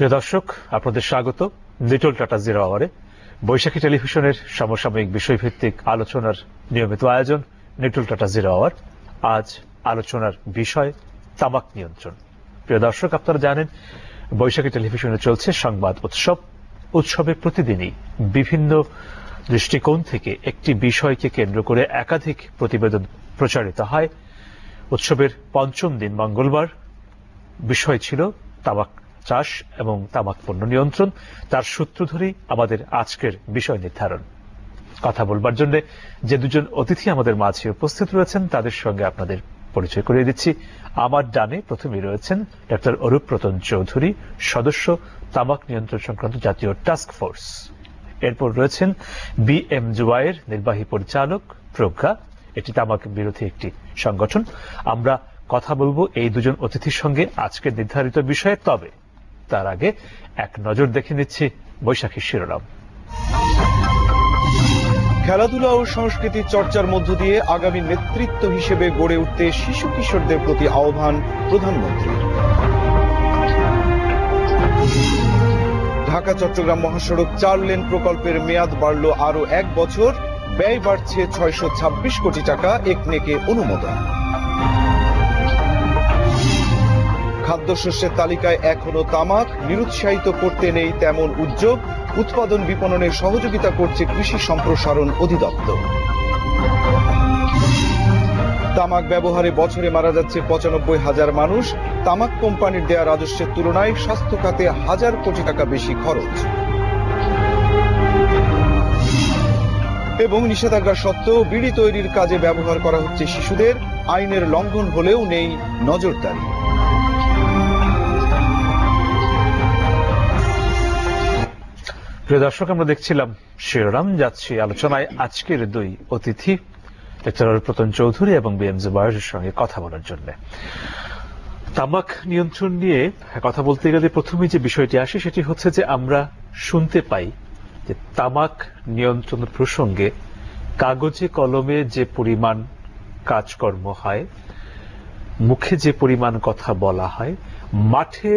প্রিয় দর্শক, আপনাদের স্বাগত লিটল টাটা জিরো আওয়ারে। বৈশাখী টেলিভিশনের সমসাময়িক বিষয়ভিত্তিক আলোচনার নিয়মিত আয়োজন লিটল টাটা জিরো আওয়ার। আজ আলোচনার বিষয় তামাক নিয়ন্ত্রণ। প্রিয় দর্শক, আপনারা জানেন বৈশাখী টেলিভিশনে চলছে সংবাদ উৎসব। উৎসবে প্রতিদিনই বিভিন্ন দৃষ্টিকোণ থেকে একটি বিষয়কে কেন্দ্র করে একাধিক প্রতিবেদন প্রচারিত হয়। উৎসবের পঞ্চম দিন মঙ্গলবার বিষয় ছিল তামাক চাষ এবং তামাক পণ্য নিয়ন্ত্রণ। তার সূত্র ধরেই আমাদের আজকের বিষয় নির্ধারণ। কথা বলবার জন্য যে দুজন অতিথি আমাদের মাঝে উপস্থিত রয়েছেন তাদের সঙ্গে আপনাদের পরিচয় করিয়ে দিচ্ছি। আমার ডানে প্রথমেই রয়েছেন ডক্টর অরূপ রতন চৌধুরী, সদস্য তামাক নিয়ন্ত্রণ সংক্রান্ত জাতীয় টাস্ক ফোর্স। এরপর রয়েছেন বিএমজুআইয়ের নির্বাহী পরিচালক প্রজ্ঞা, এটি তামাক বিরোধী একটি সংগঠন। আমরা কথা বলবো এই দুজন অতিথির সঙ্গে আজকের নির্ধারিত বিষয়ে। তবে তার আগে এক নজর দেখে নিচ্ছি বৈশাখীর শিরোনাম। খেলাধুলা ও সংস্কৃতি চর্চার মধ্য দিয়ে আগামী নেতৃত্ব হিসেবে গড়ে উঠতে শিশু কিশোরদের প্রতি আহ্বান প্রধানমন্ত্রীর। ঢাকা চট্টগ্রাম মহাসড়ক 4 লেন প্রকল্পের মেয়াদ বাড়ল আরো 1 বছর, ব্যয় বাড়ছে 626 কোটি টাকা, একনেকে অনুমোদন। খাদ্যশস্যের তালিকায় এখনো তামাক, নিরুৎসাহিত করতে নেই তেমন উদ্যোগ, উৎপাদন বিপণনে সহযোগিতা করছে কৃষি সম্প্রসারণ অধিদপ্তর। তামাক ব্যবহারে বছরে মারা যাচ্ছে 95,000 মানুষ, তামাক কোম্পানির দেয়া রাজস্বের তুলনায় স্বাস্থ্য খাতে 1000 কোটি টাকা বেশি খরচ। এবং নিষেধাজ্ঞা সত্ত্বেও বিড়ি তৈরির কাজে ব্যবহার করা হচ্ছে শিশুদের, আইনের লঙ্ঘন হলেও নেই নজরদারি। প্রিয় দর্শক, আমরা দেখছিলাম শিরোনাম। যাচ্ছি আলোচনায় আজকের দুই অতিথি ডক্টর অরূপ রতন চৌধুরী এবং বিএমজুআইয়ের সঙ্গে কথা বলার জন্য। তামাক নিয়ন্ত্রণ নিয়ে কথা বলতে গেলে প্রথমে যে বিষয়টি আসে সেটি হচ্ছে যে আমরা শুনতে পাই যে তামাক নিয়ন্ত্রণ প্রসঙ্গে কাগজে কলমে যে পরিমাণ কাজকর্ম হয়, মুখে যে পরিমাণ কথা বলা হয়, মাঠে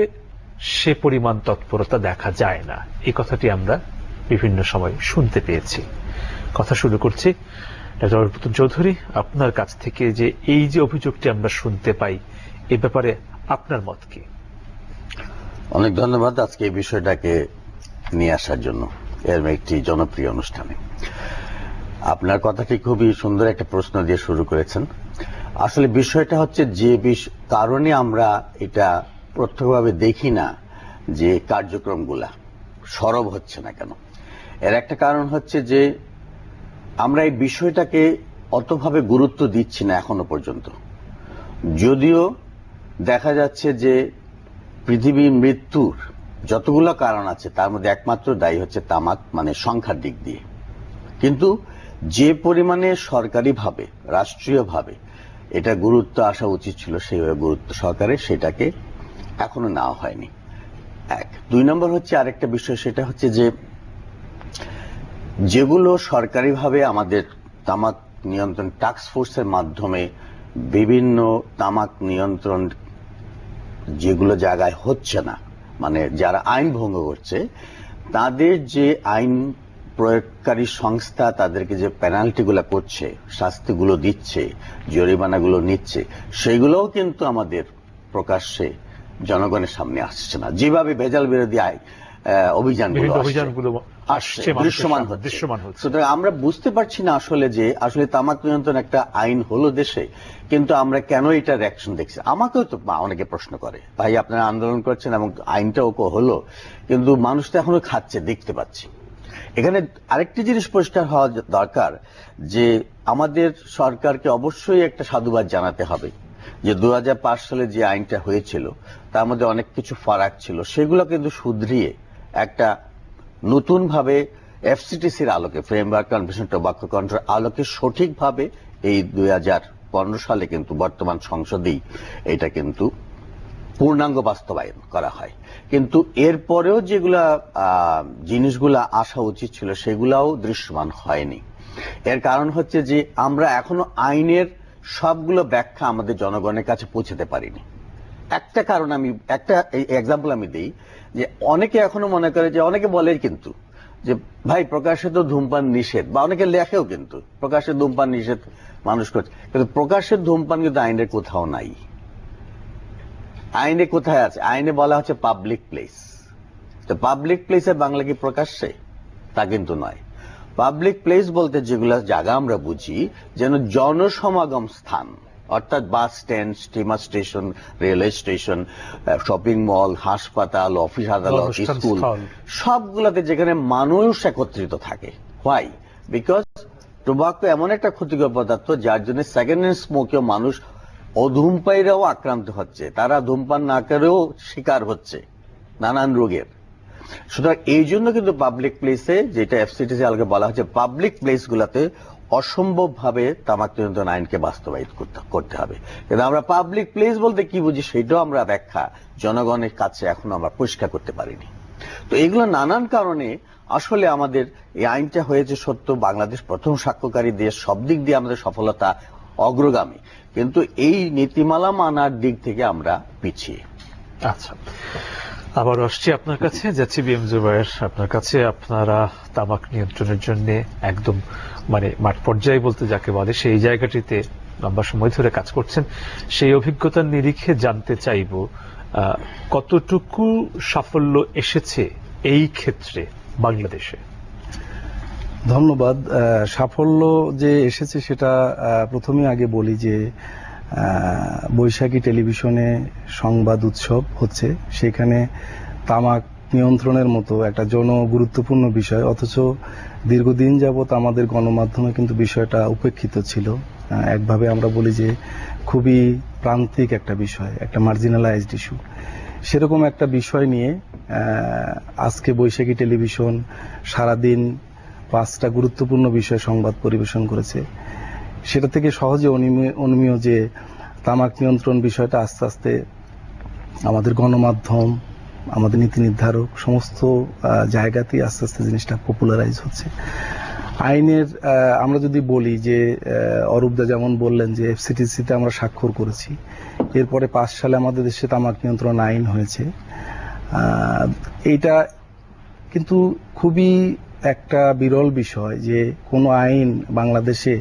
সে পরিমাণ তৎপরতা দেখা যায় না। এই কথাটি আমরা বিভিন্ন সময় শুনতে পেয়েছি। কথা শুরু করছি ডক্টর অরূপ রতন চৌধুরী, আপনার কাছ থেকে যে এই যে অভিযোগটি আমরা শুনতে পাই, এ ব্যাপারে আপনার মত কি? অনেক ধন্যবাদ আজকে এই বিষয়টাকে নিয়ে আসার জন্য এর একটি জনপ্রিয় অনুষ্ঠানে। আপনার কথাটি খুবই সুন্দর একটা প্রশ্ন দিয়ে শুরু করেছেন। আসলে বিষয়টা হচ্ছে যে কারণে আমরা এটা প্রত্যক্ষভাবে দেখি না যে কার্যক্রমগুলা সরব হচ্ছে না কেন, এর একটা কারণ হচ্ছে যে আমরা এই বিষয়টাকে অতভাবে গুরুত্ব দিচ্ছি না এখনো পর্যন্ত। যদিও দেখা যাচ্ছে যে পৃথিবী মৃত্যুর যতগুলো কারণ আছে তার মধ্যে একমাত্র দায়ী হচ্ছে তামাক, মানে সংখ্যার দিক দিয়ে। কিন্তু যে পরিমাণে সরকারিভাবে রাষ্ট্রীয়ভাবে এটা গুরুত্ব আসা উচিত ছিল সেইভাবে গুরুত্ব সহকারে সেটাকে এখনো নেওয়া হয়নি। 1 2 নম্বর হচ্ছে আরেকটা বিষয়, সেটা হচ্ছে যে যেগুলো সরকারিভাবে আমাদের তামাক নিয়ন্ত্রণ টাস্ক ফোর্সের মাধ্যমে বিভিন্ন তামাক নিয়ন্ত্রণ যেগুলো জায়গায় হচ্ছে না, মানে যারা আইন ভঙ্গ করছে তাদের যে আইন প্রয়োগকারী সংস্থা তাদেরকে যে পেনাল্টিগুলো করছে, শাস্তিগুলো দিচ্ছে, জরিমানাগুলো নিচ্ছে, সেগুলোও কিন্তু আমাদের প্রকাশ্যে জনগণের সামনে আসছে না। যেভাবে ভেজাল বিরোধী অভিযানগুলো আসছে দৃশ্যমান হচ্ছে। সুতরাং আমরা বুঝতে পারছি না আসলে যে আসলে তামাক নিয়ন্ত্রণ একটা আইন হলো দেশে, কিন্তু আমরা কেন এটার অ্যাকশন দেখছি। আমাকেও তো অনেকে প্রশ্ন করে, ভাই আপনারা আন্দোলন করছেন এবং আইনটাও হলো, কিন্তু মানুষ তো এখনো খাচ্ছে, দেখতে পাচ্ছি। এখানে আরেকটি জিনিস পরিষ্কার হওয়া দরকার যে আমাদের সরকারকে অবশ্যই একটা সাধুবাদ জানাতে হবে যে 2005 সালে যে আইনটা হয়েছিল তার মধ্যে অনেক কিছু ফারাক ছিল, সেগুলো কিন্তু শুধরিয়ে একটা নতুন ভাবে এফসিটিসির আলোকে, ফ্রেমওয়ার্ক কনভেনশন টোবাকো কন্ট্রোল আলোকে সঠিকভাবে এই 2015 সালে কিন্তু বর্তমান সংসদেই এটা কিন্তু পূর্ণাঙ্গ বাস্তবায়ন করা হয়। কিন্তু এরপরেও যেগুলা জিনিসগুলা আসা উচিত ছিল সেগুলাও দৃশ্যমান হয়নি। এর কারণ হচ্ছে যে আমরা এখনো আইনের সবগুলো ব্যাখ্যা আমাদের জনগণের কাছে পৌঁছাতে পারিনি। একটা কারণ আমি একটা এক্সাম্পল আমি দিই, যে অনেকে এখনো মনে করে, যে অনেকে বলে কিন্তু যে ভাই প্রকাশ্যে তো ধূমপান নিষেধ, বা অনেকে লেখেও কিন্তু প্রকাশ্যে ধূমপান নিষেধ মানুষ করছে, কিন্তু প্রকাশ্যে ধূমপান কিন্তু আইনের কোথাও নাই। আইনে কোথায় আছে? আইনে বলা হচ্ছে পাবলিক প্লেস। তো পাবলিক প্লেসে বাংলা কি প্রকাশ্যে? তা কিন্তু নয়। পাবলিক প্লেস বলতে যেগুলো জায়গা আমরা বুঝি, যেন জনসমাগম স্থান, অর্থাৎ bus stand, steamer station, railway station, shopping mall, হাসপাতাল, অফিস আদালত, অনুষ্ঠান স্কুল, স্থল। সবগুলোতে যেখানে মানুষ একত্রিত থাকে। হোয়াই? বিকজ টোবাকো এমন একটা ক্ষতিকর পদার্থ যার জন্য সেকেন্ড হ্যান্ড স্মোকেও মানুষ, অধূমপায়ীরাও আক্রান্ত হচ্ছে, তারা ধূমপান না করেও শিকার হচ্ছে নানান রোগের। সুতরাং এই জন্য কিন্তু পাবলিক প্লেসে, যেটা এফসিটিসি আলকে বলা হচ্ছে, পাবলিক প্লেস গুলাতে অসম্ভবভাবে তামাক নিয়ন্ত্রণ আইনকে বাস্তবায়িত করতে হবে। কিন্তু আমরা পাবলিক প্লেস বলতে কি বুঝি সেটাও আমরা ব্যাখ্যা জনগণের কাছে এখনো আমরা পরিষ্কার করতে পারিনি। তো এগুলো নানান কারণে আসলে আমাদের এই আইনটা হয়েছে সত্য, বাংলাদেশ প্রথম স্বাক্ষরকারী দেশ, সব দিক দিয়ে আমাদের সফলতা অগ্রগামী, কিন্তু এই নীতিমালা মানার দিক থেকে আমরা পিছিয়ে। আচ্ছা, আবার আসছি আপনার কাছে, যাচ্ছি বিএম জুবায়ের আপনার কাছে। আপনারা তামাক নিয়ন্ত্রণের জন্য একদম মানে মাঠ পর্যায়ে বলতে যাকে বলে, সেই জায়গাটিতে লম্বা সময় ধরে কাজ করছেন। সেই অভিজ্ঞতার নিরিখে জানতে চাইব কতটুকু সাফল্য এসেছে এই ক্ষেত্রে বাংলাদেশে? ধন্যবাদ। সাফল্য যে এসেছে সেটা প্রথমে আগে বলি যে বৈশাখী টেলিভিশনে সংবাদ উৎসব হচ্ছে, সেখানে তামাক নিয়ন্ত্রণের মতো একটা জনগুরুত্বপূর্ণ বিষয়, অথচ দীর্ঘদিন যাবৎ আমাদের গণমাধ্যমে কিন্তু বিষয়টা উপেক্ষিত ছিল। একভাবে আমরা বলি যে খুবই প্রান্তিক একটা বিষয়, একটা মার্জিনালাইজড ইস্যু। সেরকম একটা বিষয় নিয়ে আজকে বৈশাখী টেলিভিশন সারাদিন 5টা গুরুত্বপূর্ণ বিষয় সংবাদ পরিবেশন করেছে। সেটা থেকে সহজে অনুমেয় যে তামাক নিয়ন্ত্রণ বিষয়টা আস্তে আস্তে আমাদের গণমাধ্যম, আমাদের নীতি নির্ধারক সমস্ত জায়গাতেই আস্তে আস্তে জিনিসটা পপুলারাইজ হচ্ছে। আইনের আমরা যদি বলি যে অরূপদা যেমন বললেন যে এফসিটিসিতে আমরা স্বাক্ষর করেছি, এরপরে 5 সালে আমাদের দেশে তামাক নিয়ন্ত্রণ আইন হয়েছে। এইটা কিন্তু খুবই একটা বিরল বিষয় যে কোনো আইন বাংলাদেশে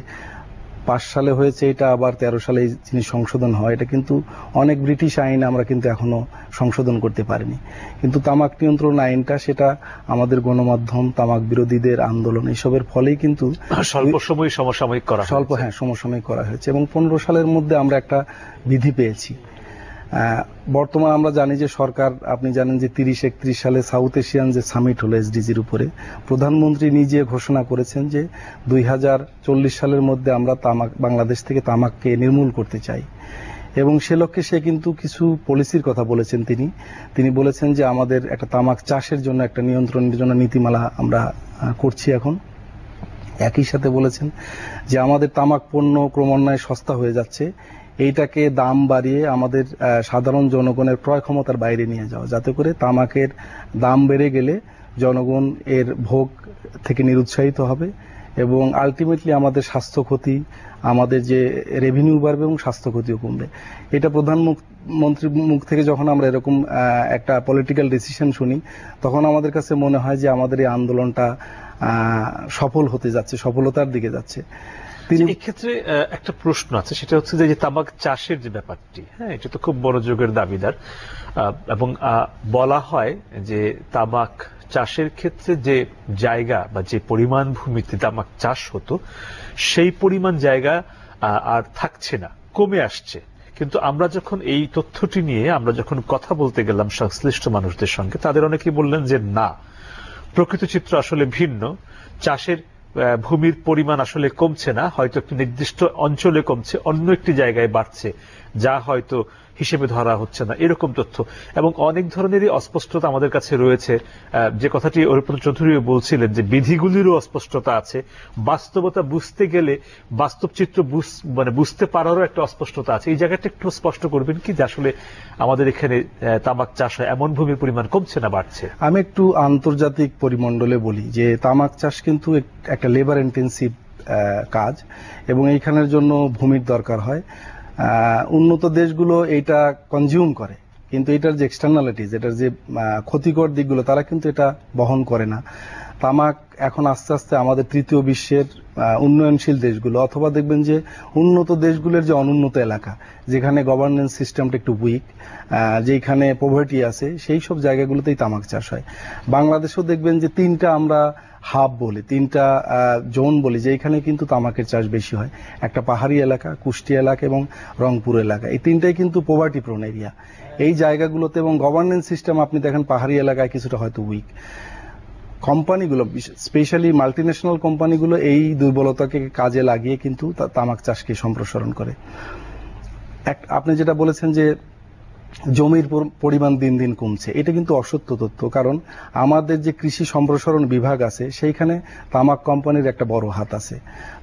5 সালে হয়েছে, এটা আবার 13 সালে যিনি সংশোধন হয়, এটা কিন্তু অনেক ব্রিটিশ আইন আমরা কিন্তু এখনো সংশোধন করতে পারিনি। কিন্তু তামাক নিয়ন্ত্রণ আইনটা, সেটা আমাদের গণমাধ্যম, তামাক বিরোধীদের আন্দোলন, এসবের ফলেই কিন্তু স্বল্প সময় সমসাময়িক করা সমসাময়িক করা হয়েছে এবং 15 সালের মধ্যে আমরা একটা বিধি পেয়েছি। বর্তমানে আমরা জানি যে সরকার, আপনি জানেন যে 30-31 সালে সাউথ এশিয়ান যে সামিট হলো এসডিজির উপরে, প্রধানমন্ত্রী নিজে ঘোষণা করেছেন যে 2040 সালের মধ্যে আমরা বাংলাদেশ থেকে তামাককে নির্মূল করতে চাই। এবং সে লক্ষ্যে সে কিন্তু কিছু পলিসির কথা বলেছেন। তিনি বলেছেন যে আমাদের একটা তামাক চাষের জন্য একটা নিয়ন্ত্রণের জন্য নীতিমালা আমরা করছি এখন। একই সাথে বলেছেন যে আমাদের তামাক পণ্য ক্রমান্বয়ে সস্তা হয়ে যাচ্ছে, এইটাকে দাম বাড়িয়ে আমাদের সাধারণ জনগণের ক্রয় ক্ষমতার বাইরে নিয়ে যাওয়া, যাতে করে তামাকের দাম বেড়ে গেলে জনগণ এর ভোগ থেকে নিরুৎসাহিত হবে এবং আলটিমেটলি আমাদের স্বাস্থ্য ক্ষতি, আমাদের যে রেভিনিউ বাড়বে এবং স্বাস্থ্য ক্ষতিও কমবে। এটা প্রধানমন্ত্রীর মুখ থেকে যখন আমরা এরকম একটা পলিটিক্যাল ডিসিশন শুনি, তখন আমাদের কাছে মনে হয় যে আমাদের এই আন্দোলনটা সফল হতে যাচ্ছে, সফলতার দিকে যাচ্ছে। এই ক্ষেত্রে একটা প্রশ্ন আছে, সেটা হচ্ছে যে তামাক চাষের যে ব্যাপারটি, হ্যাঁ, এটা তো খুব বড় যুগের দাবিদার এবং বলা হয় যে তামাক চাষের ক্ষেত্রে যে জায়গা বা যে পরিমাণ ভূমিতে তামাক চাষ হতো, সেই পরিমাণ জায়গা আর থাকছে না, কমে আসছে। কিন্তু আমরা যখন এই তথ্যটি নিয়ে আমরা যখন কথা বলতে গেলাম সংশ্লিষ্ট মানুষদের সঙ্গে, তাদের অনেকেই বললেন যে না, প্রকৃত চিত্র আসলে ভিন্ন। চাষের ভূমির পরিমাণ আসলে কমছে না, হয়তো একটি নির্দিষ্ট অঞ্চলে কমছে, অন্য একটি জায়গায় বাড়ছে, যা হয়তো হিসেবে ধরা হচ্ছে না, এরকম তথ্য। এবং অনেক ধরনেরই অস্পষ্টতা আমাদের কাছে রয়েছে। যে কথাটি অরূপন চৌধুরীও বলছিলেন যে বিধিগুলিরও অস্পষ্টতা আছে, বাস্তবতা বুঝতে গেলে বাস্তব চিত্র বুঝতে পারারও একটা অস্পষ্টতা আছে। এই জায়গাটা একটু স্পষ্ট করবেন কি যে আসলে আমাদের এখানে তামাক চাষ হয় এমন ভূমির পরিমাণ কমছে না বাড়ছে? আমি একটু আন্তর্জাতিক পরিমণ্ডলে বলি যে তামাক চাষ কিন্তু একটা লেবার ইন্টেন্সিভ কাজ এবং এইখানের জন্য ভূমির দরকার হয়। উন্নত দেশগুলো এটা কনজিউম করে, কিন্তু এটার যে এক্সটার্নালিটিজ, এটার যে ক্ষতিকর দিকগুলো তারা কিন্তু এটা বহন করে না। তামাক এখন আস্তে আস্তে আমাদের তৃতীয় বিশ্বের উন্নয়নশীল দেশগুলো অথবা দেখবেন যে উন্নত দেশগুলোর যে অনুন্নত এলাকা, যেখানে গভর্নেন্স সিস্টেমটা একটু উইক, যেখানে পভার্টি আছে, সেই সব জায়গাগুলোতেই তামাক চাষ হয়। বাংলাদেশেও দেখবেন যে তিনটা আমরা হাব বলি, তিনটা জোন বলি, যেখানে কিন্তু তামাকের চাষ বেশি হয়। একটা পাহাড়ি এলাকা, কুষ্টিয়া এলাকা এবং রংপুর এলাকা, এই তিনটাই কিন্তু পভার্টি প্রোন এরিয়া। এই জায়গাগুলোতে এবং গভর্নেন্স সিস্টেম আপনি দেখেন পাহাড়ি এলাকায় কিছুটা হয়তো উইক। কোম্পানিগুলো, স্পেশালি মাল্টিন্যাশনাল কোম্পানিগুলো এই দুর্বলতাকে কাজে লাগিয়ে কিন্তু তামাক চাষকে সম্প্রসারণ করে। আপনি যেটা বলেছেন যে জমির পরিমাণ দিন দিন কমছে, এটা কিন্তু অসত্য তথ্য। কারণ আমাদের যে কৃষি সম্প্রসারণ বিভাগ আছে সেইখানে তামাক কোম্পানির একটা বড় হাত আছে।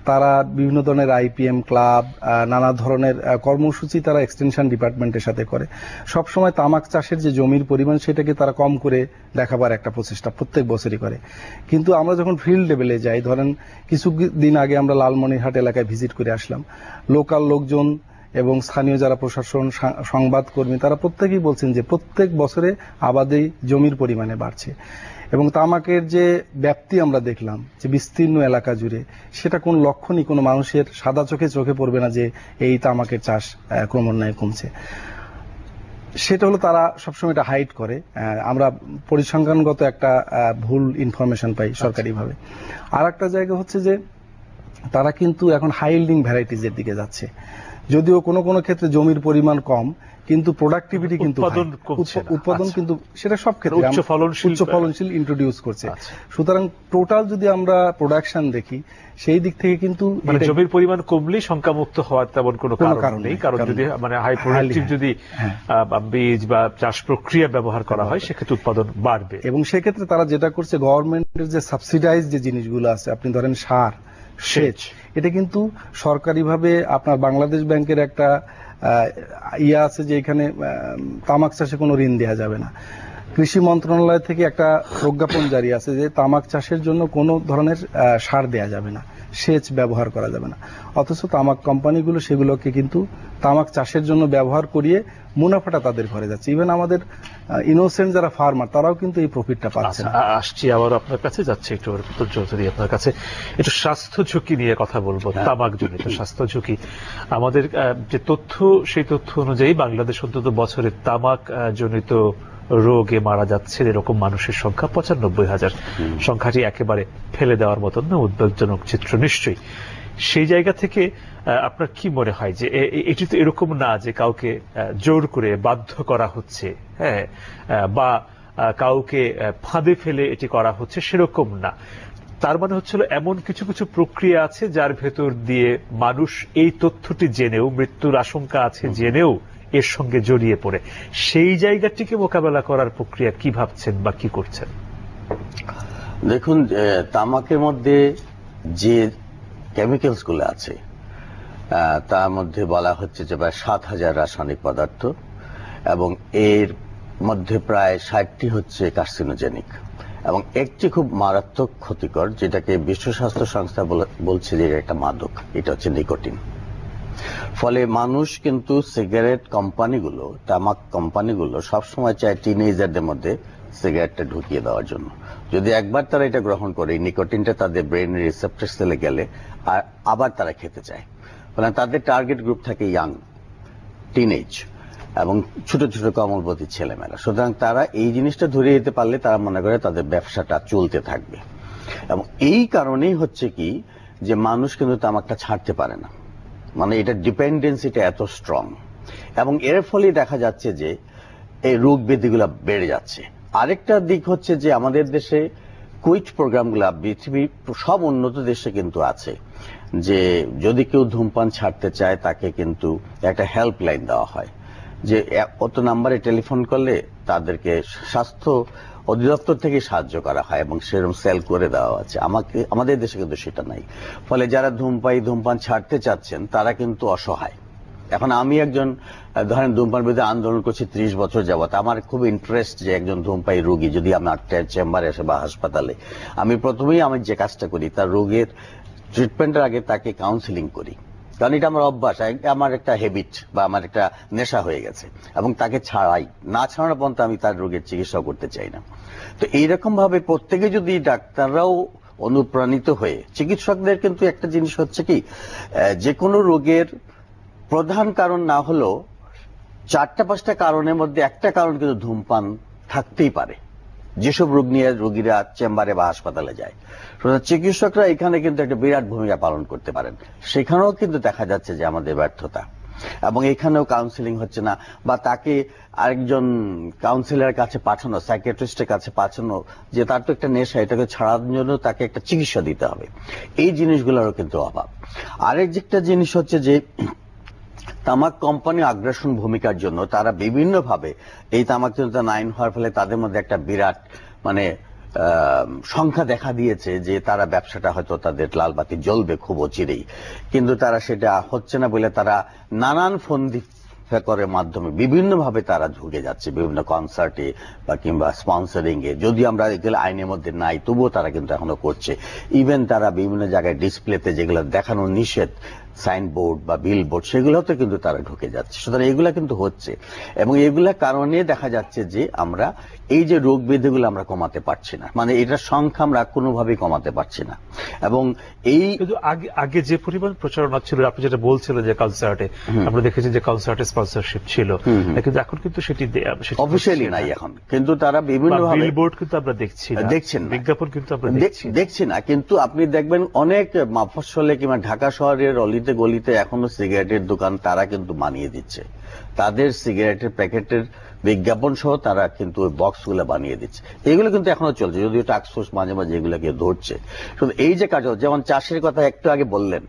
তারা বিভিন্ন ধরনের আইপিএম ক্লাব, নানা ধরনের কর্মসূচি তারা এক্সটেনশন ডিপার্টমেন্টের সাথে করে। সবসময় তামাক চাষের যে জমির পরিমাণ সেটাকে তারা কম করে দেখাবার একটা প্রচেষ্টা প্রত্যেক বছরই করে। কিন্তু আমরা যখন ফিল্ড লেভেলে যাই, ধরেন কিছুদিন আগে আমরা লালমনিরহাট এলাকায় ভিজিট করে আসলাম, লোকাল লোকজন এবং স্থানীয় যারা প্রশাসন, সংবাদকর্মী, তারা প্রত্যেকেই বলছেন যে প্রত্যেক বছরে আবাদি জমির পরিমাণে বাড়ছে এবং তামাকের যে ব্যাপ্তি আমরা দেখলাম যে বিস্তীর্ণ এলাকা জুড়ে, সেটা কোন লক্ষণই কোনো মানুষের সাদা চোখে পড়বে না যে এই তামাকের চাষ ক্রমান্বয়ে কমছে। সেটা হলো তারা সবসময় এটা হাইড করে। আমরা পরিসংখ্যানগত একটা ভুল ইনফরমেশন পাই সরকারিভাবে। আর একটা জায়গা হচ্ছে যে তারা কিন্তু এখন হাই ইল্ডিং ভ্যারাইটিজের দিকে যাচ্ছে। যদিও কোনো কোনো ক্ষেত্রে জমির পরিমাণ কম, কিন্তু প্রোডাক্টিভিটি কিন্তু উৎপাদন কিন্তু সেটা সব ক্ষেত্রে উচ্চ ফলনশীল ইন্ট্রোডিউস করছে। সুতরাং টোটাল যদি আমরা প্রোডাকশন দেখি সেই দিক থেকে কিন্তু জমির পরিমাণ কমলেই সংখ্যামুক্ত হওয়ার তেমন কোনো কারণ নেই। কারণ যদি হাই প্রোডাক্টিভ যদি বীজ বা চাষ প্রক্রিয়া ব্যবহার করা হয় সেক্ষেত্রে উৎপাদন বাড়বে। এবং সেক্ষেত্রে তারা যেটা করছে, গভর্নমেন্টের যে সাবসিডাইজ যে জিনিসগুলো আছে, আপনি ধরেন সার, সেচ, এটা কিন্তু সরকারিভাবে আপনার বাংলাদেশ ব্যাংকের একটা ইয়া আছে যে এখানে তামাক চাষে কোনো ঋণ দেওয়া যাবে না। কৃষি মন্ত্রণালয় থেকে একটা প্রজ্ঞাপন জারি আছে যে তামাক চাষের জন্য কোনো ধরনের সার দেওয়া যাবে না, সেচ ব্যবহার করা যাবে না। অথচ তামাক কোম্পানিগুলো সেগুলোকে কিন্তু তামাক চাষের জন্য ব্যবহার করিয়ে মুনাফাটা তাদের ঘরে যাচ্ছে। ইভেন আমাদের ইনোসেন্ট যারা ফার্মার তারাও কিন্তু এই প্রফিটটা পাচ্ছে না। আসছি আবার আপনার কাছে, যাচ্ছে একটু চৌধুরী আপনার কাছে, একটু স্বাস্থ্য ঝুঁকি নিয়ে কথা বলবো। তামাক জনিত স্বাস্থ্য ঝুঁকি, আমাদের যে তথ্য সেই তথ্য অনুযায়ী বাংলাদেশ অন্তত বছরে তামাক জনিত রোগে মারা যাচ্ছে এরকম মানুষের সংখ্যা 95,000। সংখ্যাটি একেবারে ফেলে দেওয়ার মতন না, উদ্বেগজনক চিত্র নিশ্চয়ই। সেই জায়গা থেকে আপনার কি মনে হয় যে এটি তো এরকম না যে কাউকে জোর করে বাধ্য করা হচ্ছে, হ্যাঁ, বা কাউকে ফাঁদে ফেলে এটি করা হচ্ছে, সেরকম না। তার মানে হচ্ছিল এমন কিছু কিছু প্রক্রিয়া আছে যার ভেতর দিয়ে মানুষ এই তথ্যটি জেনেও, মৃত্যুর আশঙ্কা আছে জেনেও এর সঙ্গে জড়িয়ে পড়ে। সেই জায়গাটিকে মোকাবেলা করার প্রক্রিয়া কি ভাবছেন বা কি করছেন? দেখুন, তামাকের মধ্যে যে কেমিক্যালস গুলো আছে তার মধ্যে বলা হচ্ছে যে প্রায় 7,000 রাসায়নিক পদার্থ, এবং এর মধ্যে প্রায় 60টি হচ্ছে কার্সিনোজেনিক, এবং একটি খুব মারাত্মক ক্ষতিকর, যেটাকে বিশ্ব স্বাস্থ্য সংস্থা বলছে যে একটা মাদক, এটা হচ্ছে নিকোটিন। ফলে মানুষ কিন্তু সিগারেট কোম্পানিগুলো, তামাক কোম্পানিগুলো সবসময় চায় টিনেজারদের মধ্যে সিগারেটটা ঢুকিয়ে দেওয়ার জন্য। যদি একবার তারা এটা গ্রহণ করে, নিকোটিনটা তাদের ব্রেনের রিসেপ্টর সেলে গেলে আর আবার তারা খেতে চায়। ফলে তাদের টার্গেট গ্রুপ থাকে ইয়াং, টিনেজ এবং ছোট ছোট কমলবতী ছেলেমেয়েরা। সুতরাং তারা এই জিনিসটা ধরে যেতে পারলে তারা মনে করে তাদের ব্যবসাটা চলতে থাকবে। এবং এই কারণেই হচ্ছে কি যে মানুষ কিন্তু তামাকটা ছাড়তে পারে না, মানে এটা ডিপেন্ডেন্সিটা এত স্ট্রং, এবং এর ফলে দেখা যাচ্ছে যে এই রোগ ব্যাধিগুলো বেড়ে যাচ্ছে। আরেকটা দিক হচ্ছে যে আমাদের দেশে কুইট প্রোগ্রামগুলো পৃথিবীর সব উন্নত দেশে কিন্তু আছে, যে যদি কেউ ধূমপান ছাড়তে চায় তাকে কিন্তু একটা হেল্পলাইন দেওয়া হয়, যে অত নাম্বারে টেলিফোন করলে তাদেরকে স্বাস্থ্য অধিদপ্তর থেকে সাহায্য করা হয় এবং সেরকম সেল করে দেওয়া আছে। আমাদের দেশে কিন্তু সেটা নাই। ফলে যারা ধূমপান ছাড়তে চাচ্ছেন তারা কিন্তু অসহায়। এখন আমি একজন ধরেন ধূমপান বিরুদ্ধে আন্দোলন করছি 30 বছর যাবত, আমার খুব ইন্টারেস্ট যে একজন ধূমপায়ী রোগী যদি আমার চেম্বারে আসে বা হাসপাতালে, আমি প্রথমেই আমি যে কাজটা করি তার রোগের ট্রিটমেন্টের আগে তাকে কাউন্সিলিং করি, কারণ এটা আমার অভ্যাস, আমার একটা হ্যাবিট বা আমার একটা নেশা হয়ে গেছে, এবং তাকে ছাড়াই না ছাড়ানো পর্যন্ত আমি তার রোগের চিকিৎসা করতে চাই না। তো এইরকম ভাবে প্রত্যেকে যদি, ডাক্তাররাও অনুপ্রাণিত হয়ে, চিকিৎসকদের কিন্তু একটা জিনিস হচ্ছে কি, যে কোনো রোগের প্রধান কারণ না হলেও 4-5টা কারণের মধ্যে একটা কারণ কিন্তু ধূমপান থাকতেই পারে, যেসব রোগ নিয়ে রোগীরা চেম্বারে বা হাসপাতালে যায়। সুতরাং চিকিৎসকরা এখানে কিন্তু একটা বিরাট ভূমিকা পালন করতে পারেন। সেখানেও কিন্তু দেখা যাচ্ছে যে আমাদের ব্যর্থতা, এবং এখানেও কাউন্সিলিং হচ্ছে না, বা তাকে আরেকজন কাউন্সিলরের কাছে পাঠানো, সাইকিয়াট্রিস্টের কাছে পাঠানো, যে তার তো একটা নেশা, এটাকে ছাড়ানোর জন্য তাকে একটা চিকিৎসা দিতে হবে। এই জিনিসগুলোরও কিন্তু অভাব। আরেক একটা জিনিস হচ্ছে যে তামাক কোম্পানি আগ্রাসন ভূমিকার জন্য তারা বিভিন্নভাবে এই তামাক জনিত আইন হওয়ার ফলে তাদের মধ্যে একটা বিরাট মানে সংখ্যা দেখা দিয়েছে যে তারা ব্যবসাটা হয়তো তাদের লাল বাতি জ্বলবে খুব অচিরেই, কিন্তু তারা সেটা হচ্ছে না বলে তারা নানান ফন্দি ফেকরের মাধ্যমে বিভিন্নভাবে তারা ঢুকে যাচ্ছে, বিভিন্ন কনসার্টে বা কিংবা স্পন্সরিং এ। যদি আমরা এগুলো আইনের মধ্যে নাই, তবুও তারা কিন্তু এখনো করছে। ইভেন তারা বিভিন্ন জায়গায় ডিসপ্লেতে যেগুলো দেখানো নিষেধ, সাইনবোর্ড বা বিলবোর্ড, সেগুলোতে কিন্তু তারা ঢুকে যাচ্ছে। সুতরাং এগুলা কিন্তু হচ্ছে, এবং এগুলা কারণে দেখা যাচ্ছে যে আমরা এই যে রোগ ব্যাধিগুলো আমরা কমাতে পারছি না, মানে এটার সংখ্যা আমরা কোনোভাবেই কমাতে পারছি না। এবং এই কিন্তু আগে যে পরিমাণ প্রচারণা ছিল, আপনি যেটা বলছিলেন যে কনসার্টে, আমরা দেখেছি যে কনসার্টে স্পন্সরশিপ ছিল, কিন্তু এখন কিন্তু সেটি অফিসিয়ালি নাই এখন, কিন্তু তারা বিভিন্নভাবে বিলবোর্ড কিন্তু আমরা দেখছেন না, বিজ্ঞাপন কিন্তু আমরা দেখছি না। কিন্তু আপনি দেখবেন অনেক মফস্বলে কিংবা ঢাকা শহরের অলিতে গলিতে এখনো সিগারেটের দোকান তারা কিন্তু বানিয়ে দিচ্ছে, তাদের সিগারেটের প্যাকেটের বিজ্ঞাপন সহ তারা কিন্তু ওই বক্সগুলো বানিয়ে দিচ্ছে। এগুলো কিন্তু এখনো চলছে, যদিও টাস্ক ফোর্স মাঝে মাঝে এগুলোকে ধরছে। শুধু এই যে কাজ, যেমন চাষের কথা একটু আগে বললেন,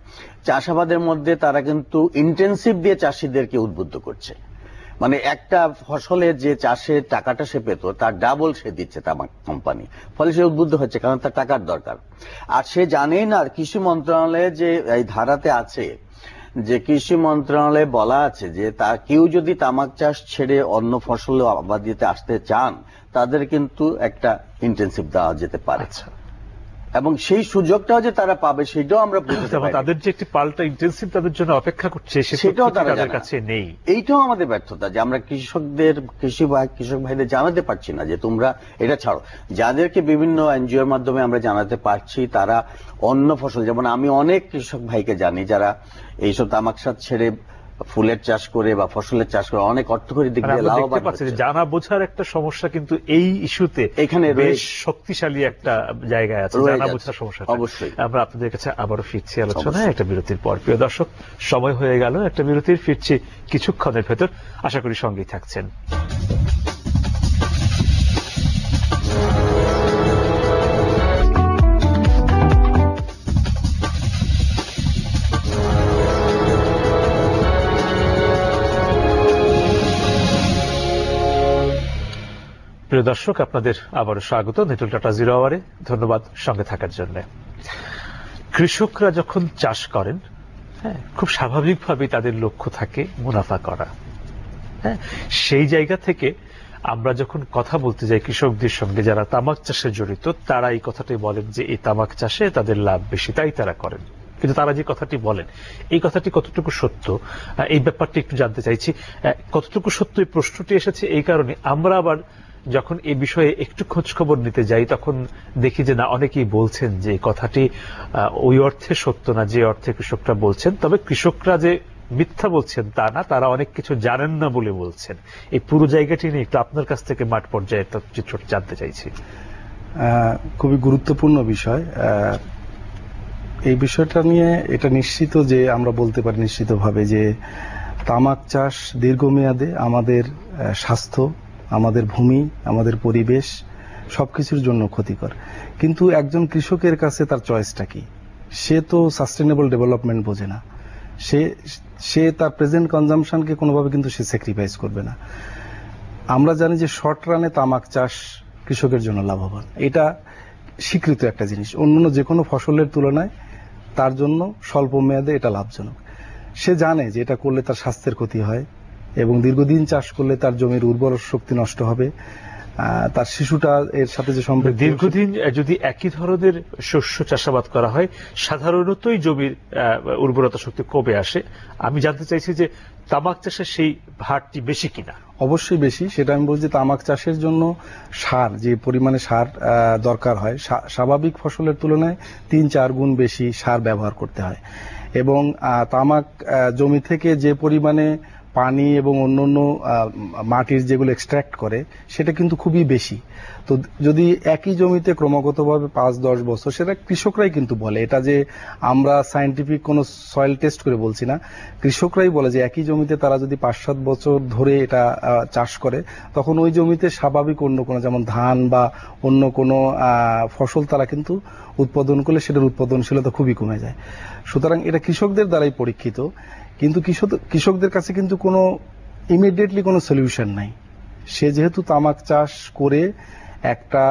চাষাবাদের মধ্যে তারা কিন্তু ইন্টেনসিভ দিয়ে চাষিদেরকে উদ্বুদ্ধ করছে, মানে একটা ফসলে যে চাষের টাকাটা সে পেত তার ডাবল সে দিচ্ছে তামাক কোম্পানি, ফলে সে উদ্বুদ্ধ হচ্ছে, কারণ তার টাকার দরকার। আর সে জানেই না কৃষি মন্ত্রণালয়ে যে এই ধারাতে আছে, যে কৃষি মন্ত্রণালয়ে বলা আছে যে তা কেউ যদি তামাক চাষ ছেড়ে অন্য ফসল আবাদ দিতে আসতে চান, তাদের কিন্তু একটা ইন্টেনসিভ দেওয়া যেতে পারে, এবং সেই সুযোগটাও যে তারা পাবে সেটাও আমরা বুঝতে পারি। তাদের যে একটি পাল্টা ইন্টেনসিভ তাদের জন্য অপেক্ষা করছে, সেটাও তাদের কাছে নেই। এইটাও আমাদের ব্যর্থতা যে আমরা কৃষক ভাইদের জানাতে পারছি না যে তোমরা এটা ছাড়ো। যাদেরকে বিভিন্ন এনজিওর মাধ্যমে আমরা জানাতে পারছি, তারা অন্য ফসল, যেমন আমি অনেক কৃষক ভাইকে জানি যারা এইসব তামাক সাত ছেড়ে ফুলের চাষ করে বা ফসলের চাষ করে অনেক অর্থকরী দিক দিয়ে লাভবান হচ্ছে। জানা বোঝার একটা সমস্যা কিন্তু এই ইস্যুতে এখানে বেশ শক্তিশালী একটা জায়গায় আছে, জানা বোঝার সমস্যা। অবশ্যই আমরা আপনাদের কাছে আবারও ফিরছি আলোচনায় একটা বিরতির পর। প্রিয় দর্শক, সময় হয়ে গেল একটা বিরতির, ফিরছি কিছুক্ষণের ভেতর, আশা করি সঙ্গেই থাকছেন। প্রিয় দর্শক, আপনাদের আবারও স্বাগত নিটল টাটা জিরো আওয়ারে। ধন্যবাদ সঙ্গে থাকার জন্য। কৃষকরা যখন চাষ করেন, খুব স্বাভাবিকভাবেই তাদের লক্ষ্য থাকে মুনাফা করা। সেই জায়গা থেকে আমরা যখন কথা বলতে যাই কৃষকদের সঙ্গে যারা তামাক চাষে জড়িত, তারা এই কথাটাই বলেন যে এই তামাক চাষে তাদের লাভ বেশি, তাই তারা করেন। কিন্তু তারা যে কথাটি বলেন, এই কথাটি কতটুকু সত্য, এই ব্যাপারটি একটু জানতে চাইছি। কতটুকু সত্য এই প্রশ্নটি এসেছে এই কারণে, আমরা আবার যখন এই বিষয়ে একটু খোঁজ খবর নিতে যাই তখন দেখি যে না, অনেকেই বলছেন যে কথাটি ওই অর্থে সত্য না যে অর্থে কৃষকরা বলছেন। তবে কৃষকরা যে মিথ্যা বলছেন তা না, তারা অনেক কিছু জানেন না বলে বলছেন। এই পুরো জায়গাটি নিয়ে একটু আপনার কাছ থেকে মাঠ পর্যায়ে একটা চিত্রটি জানতে চাইছি। খুবই গুরুত্বপূর্ণ বিষয়। এই বিষয়টা নিয়ে এটা নিশ্চিত যে আমরা বলতে পারি নিশ্চিতভাবে যে তামাক চাষ দীর্ঘমেয়াদে আমাদের স্বাস্থ্য, আমাদের ভূমি, আমাদের পরিবেশ সবকিছুর জন্য ক্ষতিকর। কিন্তু একজন কৃষকের কাছে তার চয়েসটা কি? সে তো সাস্টেনেবল ডেভেলপমেন্ট বোঝে না, সে তার প্রেজেন্ট কনজাম্পশনকে কোনোভাবে কিন্তু সে স্যাক্রিফাইস করবে না। আমরা জানি যে শর্ট রানে তামাক চাষ কৃষকের জন্য লাভবান, এটা স্বীকৃত একটা জিনিস। অন্যান্য যে কোনো ফসলের তুলনায় তার জন্য স্বল্প মেয়াদে এটা লাভজনক। সে জানে যে এটা করলে তার স্বাস্থ্যের ক্ষতি হয় এবং দীর্ঘদিন চাষ করলে তার জমির উর্বর শক্তি নষ্ট হবে, তার শিশুটা এর সাথে যে সম্পর্ক, দীর্ঘদিন যদি একই ধরনের শস্য চাষাবাদ করা হয় সাধারণতই জমির উর্বরতা শক্তি কমে আসে। আমি জানতে চাইছি যে তামাক চাষের সেই ভারটি বেশি কিনা। অবশ্যই বেশি, সেটা আমি বলছি। তামাক চাষের জন্য সার, যে পরিমাণে সার দরকার হয়, স্বাভাবিক ফসলের তুলনায় 3-4 গুণ বেশি সার ব্যবহার করতে হয়। এবং তামাক জমি থেকে যে পরিমাণে পানি এবং অন্যান্য মাটির যেগুলো এক্সট্রাক্ট করে সেটা কিন্তু খুবই বেশি। তো যদি একই জমিতে ক্রমাগতভাবে 5-10 বছর, সেটা কৃষকরাই কিন্তু বলে, এটা যে আমরা সায়েন্টিফিক কোনো সয়েল টেস্ট করে বলছি না, কৃষকরাই বলে যে একই জমিতে তারা যদি 5-7 বছর ধরে এটা চাষ করে, তখন ওই জমিতে স্বাভাবিক অন্য কোনো, যেমন ধান বা অন্য কোনো ফসল তারা কিন্তু উৎপাদন করলে সেটার উৎপাদনশীলতা খুবই কমে যায়। সুতরাং এটা কৃষকদের দ্বারাই পরীক্ষিত, কিন্তু কৃষকদের কাছে কিন্তু কোনো ইমিডিয়েটলি কোনো সলিউশন নাই। সে যেহেতু তামাক চাষ করে একটা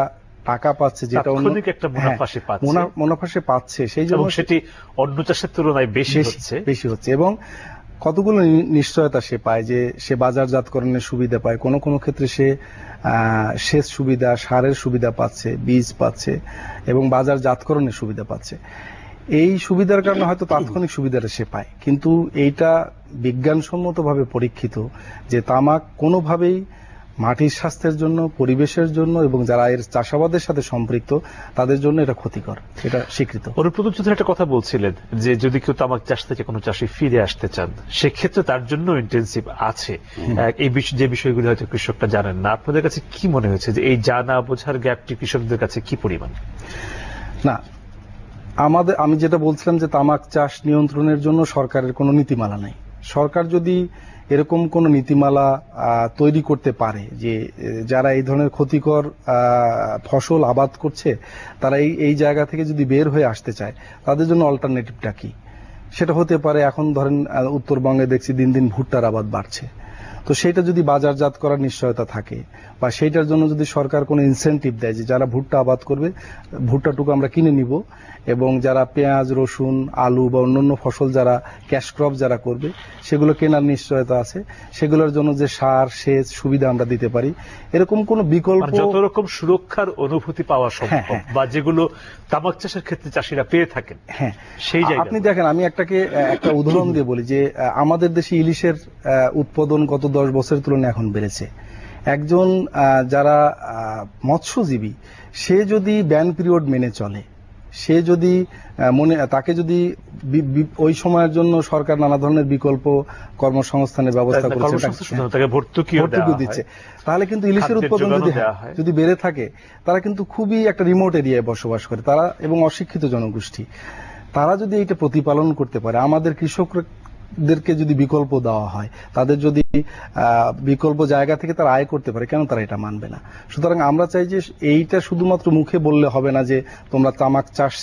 টাকা পাচ্ছে, যেটা তাৎক্ষণিক একটা মুনাফা সে পাচ্ছে, মুনাফা সে পাচ্ছে, সেই জন্য সেটি অন্য চাষের তুলনায় বেশি হচ্ছে এবং কতগুলো নিশ্চয়তা সে পায়, যে সে বাজারজাতকরণের সুবিধা পায়, কোনো কোনো ক্ষেত্রে সে সেচ সুবিধা, সারের সুবিধা পাচ্ছে, বীজ পাচ্ছে এবং বাজারজাতকরণের সুবিধা পাচ্ছে। এই সুবিধার কারণে হয়তো তাৎক্ষণিক সুবিধাটা সে পায়, কিন্তু এইটা বিজ্ঞানসম্মতভাবে পরীক্ষিত যে তামাক কোনোভাবেই মাটির স্বাস্থ্যের জন্য, পরিবেশের জন্য এবং যারা এর চাষাবাদের সাথে সম্পৃক্ত তাদের জন্য এটা ক্ষতিকর, এটা স্বীকৃত। অনুপ্রদীপ চৌধুরী একটা কথা বলছিলেন যে যদি কেউ তামাক চাষ থেকে কোনো চাষি ফিরে আসতে চান, সেক্ষেত্রে তার জন্য ইন্টেনসিভ আছে। এই যে বিষয়গুলো হয়তো কৃষকরা জানেন না, আপনাদের কাছে কি মনে হয়েছে যে এই জানা বোঝার গ্যাপটি কৃষকদের কাছে কি পরিমাণ? না, আমি যেটা বলছিলাম যে তামাক চাষ নিয়ন্ত্রণের জন্য সরকারের কোনো নীতিমালা নাই। সরকার যদি এরকম কোন নীতিমালা তৈরি করতে পারে যে যারা এই ধরনের ক্ষতিকর ফসল আবাদ করছে তারা এই জায়গা থেকে যদি বের হয়ে আসতে চায়, তাদের জন্য অল্টারনেটিভটা কি? সেটা হতে পারে, এখন ধরেন উত্তরবঙ্গে দেখছি দিন দিন ভুট্টার আবাদ বাড়ছে, তো সেটা যদি বাজারজাত করার নিশ্চয়তা থাকে বা সেইটার জন্য যদি সরকার কোনো ইনসেন্টিভ দেয় যে যারা ভুট্টা আবাদ করবে ভুট্টাটুকু আমরা কিনে নিব, এবং যারা পেঁয়াজ, রসুন, আলু বা অন্যান্য ফসল যারা ক্যাশ ক্রপ যারা করবে সেগুলো কেনার নিশ্চয়তা আছে, সেগুলোর জন্য যে সার, সেচ সুবিধা আমরা দিতে পারি, এরকম কোন বিকল্প, যত রকম সুরক্ষার অনুভূতি পাওয়া সম্ভব বা যেগুলো তামাক চাষের ক্ষেত্রে চাষিরা পেয়ে থাকেন, হ্যাঁ সেই জায়গায় আপনি দেখেন, আমি একটা উদাহরণ দিয়ে বলি যে আমাদের দেশে ইলিশের উৎপাদন গত 10 বছরের তুলনায় এখন বেড়েছে। একজন যারা মৎস্যজীবী, সে যদি ব্যান পিরিয়ড মেনে চলে, সে যদি তাকে যদি ওই সময়ের জন্য সরকার নানা ধরনের বিকল্প কর্মসংস্থানের ব্যবস্থা করছে, ভর্তুকি দিচ্ছে, তাহলে কিন্তু ইলিশের উৎপাদন যদি বেড়ে থাকে, তারা কিন্তু খুবই একটা রিমোট এরিয়ায় বসবাস করে, তারা এবং অশিক্ষিত জনগোষ্ঠী, তারা যদি এটা প্রতিপালন করতে পারে, আমাদের কৃষকদেরকে যদি বিকল্প দেওয়া হয়, তাদের যদি বিকল্প জায়গা থেকে তারা আয় করতে পারে, কেন তারা এটা মানবে না? সুতরাং আমরা চাই যে এইটা শুধুমাত্র মুখে বললে হবে না যে তোমরা তামাক চাষ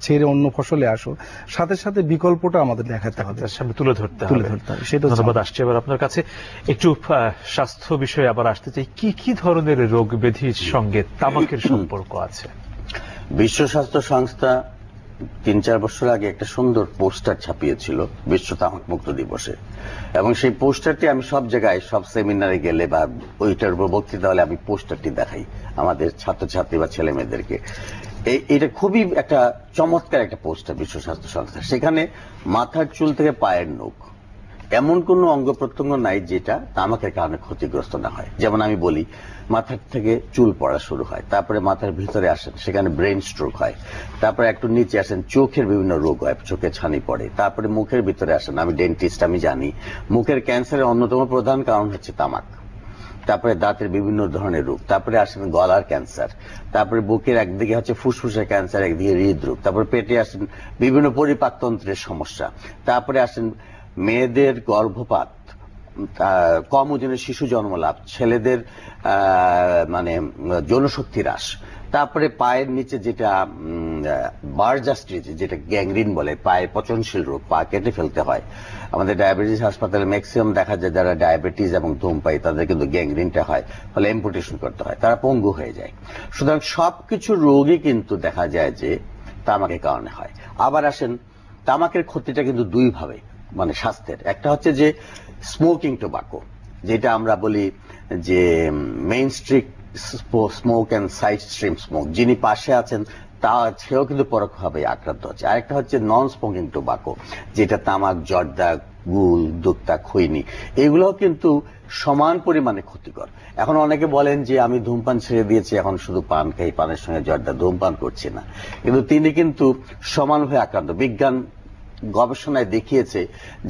ছেড়ে অন্য ফসলে আসো, সাথে সাথে বিকল্পটা আমাদের দেখাতে হবে, সামনে তুলে ধরতে হবে। সেটা ধন্যবাদ। আসছে এবার আপনার কাছে একটু স্বাস্থ্য বিষয়ে আবার আসতে চাই, কি কি ধরনের রোগ ব্যাধির সঙ্গে তামাকের সম্পর্ক আছে? বিশ্ব স্বাস্থ্য সংস্থা 3-4 বছর আগে একটা সুন্দর পোস্টার ছাপিয়েছিল বিশ্ব তামাক মুক্ত দিবসে, এবং সেই পোস্টারটি আমি সব জায়গায়, সব সেমিনারে গেলে বা ওইটার উপর বক্তৃতা হলে আমি পোস্টারটি দেখাই আমাদের ছাত্রছাত্রী বা ছেলে মেয়েদেরকে। এটা খুবই একটা চমৎকার একটা পোস্টার বিশ্ব স্বাস্থ্য সংস্থা। সেখানে মাথার চুল থেকে পায়ের নখ এমন কোন অঙ্গ প্রত্যঙ্গ নাই যেটা তামাকের কারণে ক্ষতিগ্রস্ত না হয়। যেমন আমি বলি, মাথার থেকে চুল পড়া শুরু হয়, তারপরে মাথার ভিতরে আসেন, সেখানে ব্রেন স্ট্রোক হয়, তারপরে একটু নিচে আসেন, চোখের বিভিন্ন রোগ হয়, চোখে ছানি পড়ে, তারপরে মুখের ভিতরে আসেন, আমি ডেন্টিস্ট, আমি জানি মুখের ক্যান্সারের অন্যতম প্রধান কারণ হচ্ছে তামাক, তারপরে দাঁতের বিভিন্ন ধরনের রোগ, তারপরে আসেন গলার ক্যান্সার, তারপরে বুকের একদিকে হচ্ছে ফুসফুসের ক্যান্সার, একদিকে হৃদরোগ, তারপরে পেটে আসেন বিভিন্ন পরিপাকতন্ত্রের সমস্যা, তারপরে আসেন মেয়েদের গর্ভপাত, কম ওজনের শিশু জন্মলাভ, ছেলেদের মানে যৌনশক্তি হ্রাস, তারপরে পায়ের নিচে যেটা বার্জাস্ট্রিজ, যেটা গ্যাংগ্রিন বলে, পায়ের পচনশীল রোগ, পা কেটে ফেলতে হয়। আমাদের ডায়াবেটিস হাসপাতালে ম্যাক্সিমাম দেখা যায় যারা ডায়াবেটিস এবং ধূমপায়ী তাদের কিন্তু গ্যাংগ্রিনটা হয়, ফলে অ্যাম্পুটেশন করতে হয়, তারা পঙ্গু হয়ে যায়। সুতরাং সবকিছু রোগই কিন্তু দেখা যায় যে তামাকের কারণে হয়। আবার আসেন, তামাকের ক্ষতিটা কিন্তু দুই ভাবে, মানে স্বাস্থ্যের। একটা হচ্ছে যে স্মোকিং টোবাকো, যেটা আমরা বলি যে main street smoke and side stream smoke, যিনি পাশে আছেন সেও কিন্তু পরোক্ষভাবে আক্রান্ত হচ্ছে। আরেকটা হচ্ছে নন স্মোকিং টোবাকো, যেটা তামাক, জর্দা, গুল, দুক্তা, খৈনি, এগুলোও কিন্তু সমান পরিমাণে ক্ষতিকর। এখন অনেকে বলেন যে আমি ধূমপান ছেড়ে দিয়েছি, এখন শুধু পান খাই, পানের সঙ্গে জর্দা, ধূমপান করছি না, কিন্তু তিনি কিন্তু সমানভাবে আক্রান্ত। বিজ্ঞান গবেষণায় দেখিয়েছে